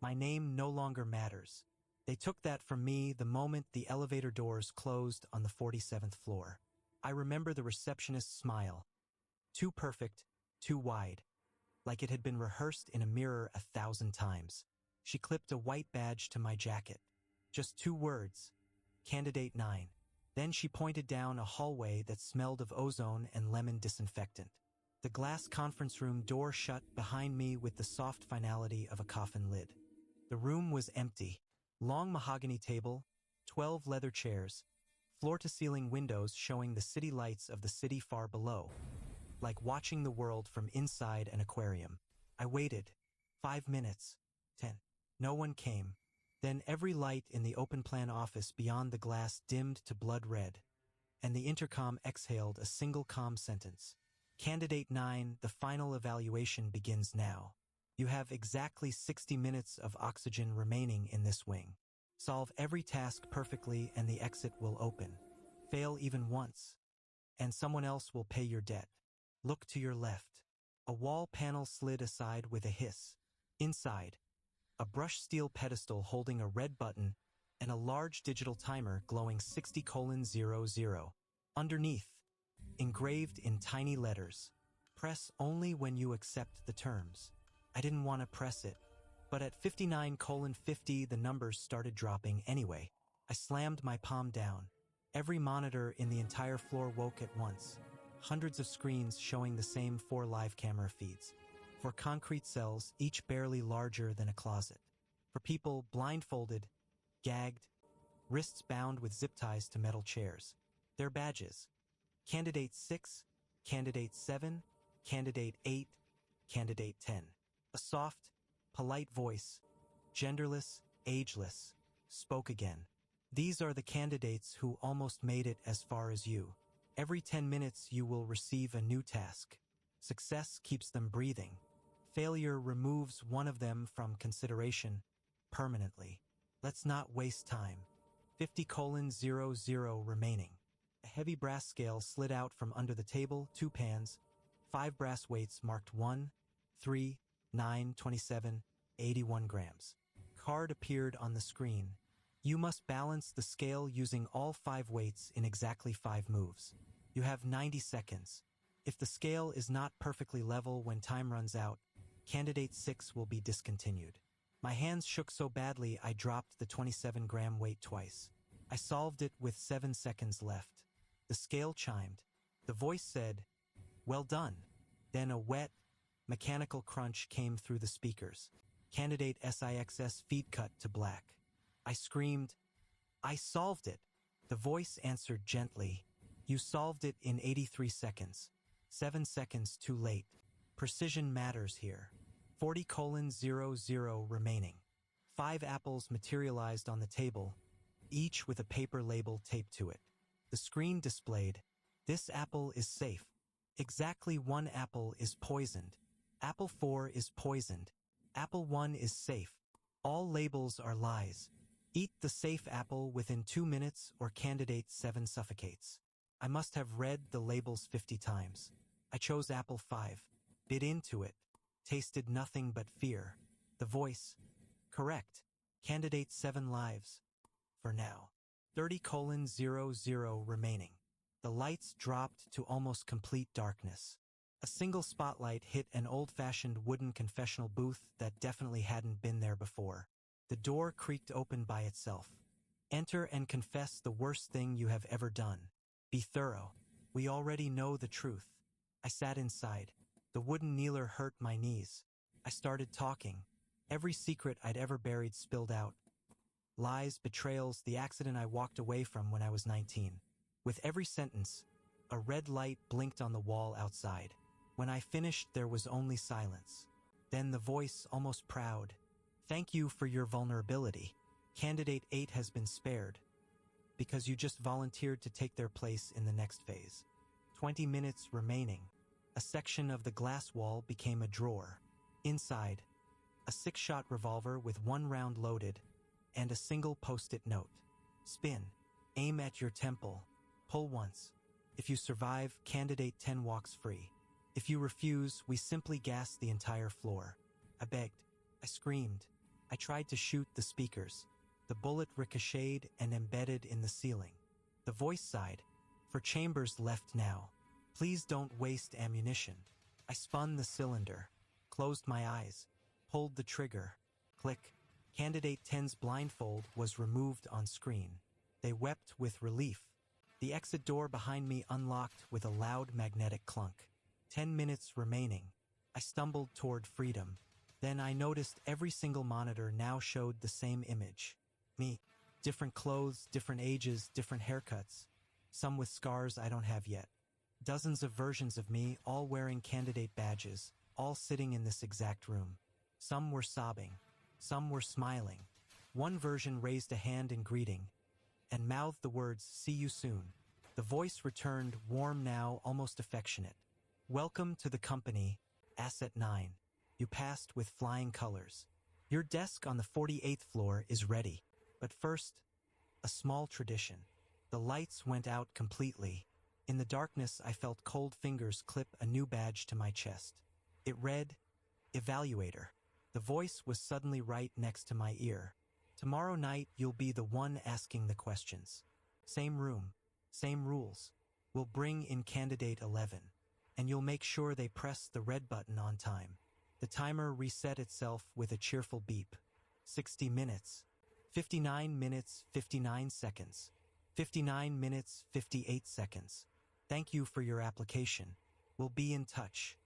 My name no longer matters. They took that from me the moment the elevator doors closed on the 47th floor. I remember the receptionist's smile. Too perfect, too wide, like it had been rehearsed in a mirror 1,000 times. She clipped a white badge to my jacket. Just 2 words, Candidate 9. Then she pointed down a hallway that smelled of ozone and lemon disinfectant. The glass conference room door shut behind me with the soft finality of a coffin lid. The room was empty. Long mahogany table, 12 leather chairs, floor-to-ceiling windows showing the city lights of the city far below, like watching the world from inside an aquarium. I waited. 5 minutes. 10. No one came. Then every light in the open-plan office beyond the glass dimmed to blood red, and the intercom exhaled a single calm sentence. Candidate 9, the final evaluation begins now. You have exactly 60 minutes of oxygen remaining in this wing. Solve every task perfectly and the exit will open. Fail even once, and someone else will pay your debt. Look to your left. A wall panel slid aside with a hiss. Inside, a brushed steel pedestal holding a red button and a large digital timer glowing 60:00. Underneath, engraved in tiny letters, press only when you accept the terms. I didn't want to press it, but at 59:50 the numbers started dropping anyway. I slammed my palm down. Every monitor in the entire floor woke at once. Hundreds of screens showing the same 4 live camera feeds. For concrete cells, each barely larger than a closet. For people blindfolded, gagged, wrists bound with zip ties to metal chairs. Their badges. Candidate 6, Candidate 7, Candidate 8, Candidate 10. A soft, polite voice, genderless, ageless, spoke again. These are the candidates who almost made it as far as you. Every 10 minutes you will receive a new task. Success keeps them breathing. Failure removes one of them from consideration permanently. Let's not waste time. 50:00 remaining. A heavy brass scale slid out from under the table, 2 pans, 5 brass weights marked 1, 3, 9, 27, 81 grams. Card appeared on the screen. You must balance the scale using all 5 weights in exactly 5 moves. You have 90 seconds. If the scale is not perfectly level when time runs out, Candidate 6 will be discontinued. My hands shook so badly I dropped the 27-gram weight twice. I solved it with 7 seconds left. The scale chimed. The voice said, "Well done." Then a wet, mechanical crunch came through the speakers. Candidate 6's feed cut to black. I screamed, "I solved it." The voice answered gently, "You solved it in 83 seconds. 7 seconds too late. Precision matters here." 40:00 remaining. 5 apples materialized on the table, each with a paper label taped to it. The screen displayed, "This apple is safe. Exactly 1 apple is poisoned. Apple 4 is poisoned. Apple 1 is safe. All labels are lies. Eat the safe apple within 2 minutes or Candidate 7 suffocates." I must have read the labels 50 times. I chose apple 5, bit into it, tasted nothing but fear. The voice, "Correct. Candidate 7 lives. For now." 30:00 remaining. The lights dropped to almost complete darkness. A single spotlight hit an old-fashioned wooden confessional booth that definitely hadn't been there before. The door creaked open by itself. "Enter and confess the worst thing you have ever done. Be thorough. We already know the truth." I sat inside. The wooden kneeler hurt my knees. I started talking. Every secret I'd ever buried spilled out. Lies, betrayals, the accident I walked away from when I was 19. With every sentence, a red light blinked on the wall outside. When I finished, there was only silence. Then the voice, almost proud, "Thank you for your vulnerability. Candidate 8 has been spared, because you just volunteered to take their place in the next phase." 20 minutes remaining. A section of the glass wall became a drawer. Inside, a 6-shot revolver with 1 round loaded, and a single post-it note. "Spin. Aim at your temple. Pull once. If you survive, Candidate 10 walks free. If you refuse, we simply gas the entire floor." I begged. I screamed. I tried to shoot the speakers. The bullet ricocheted and embedded in the ceiling. The voice sighed, "For chambers left now. Please don't waste ammunition." I spun the cylinder, closed my eyes, pulled the trigger. Click. Candidate 10's blindfold was removed on screen. They wept with relief. The exit door behind me unlocked with a loud magnetic clunk. 10 minutes remaining. I stumbled toward freedom. Then I noticed every single monitor now showed the same image. Me. Different clothes, different ages, different haircuts. Some with scars I don't have yet. Dozens of versions of me, all wearing candidate badges, all sitting in this exact room. Some were sobbing. Some were smiling. One version raised a hand in greeting and mouthed the words, "See you soon." The voice returned, warm now, almost affectionate. "Welcome to the company, Asset 9. You passed with flying colors. Your desk on the 48th floor is ready. But first, a small tradition." The lights went out completely. In the darkness, I felt cold fingers clip a new badge to my chest. It read, "Evaluator." The voice was suddenly right next to my ear. "Tomorrow night, you'll be the one asking the questions. Same room, same rules. We'll bring in candidate 11. And you'll make sure they press the red button on time." The timer reset itself with a cheerful beep. 60 minutes. 59 minutes, 59 seconds. 59 minutes, 58 seconds. Thank you for your application. We'll be in touch.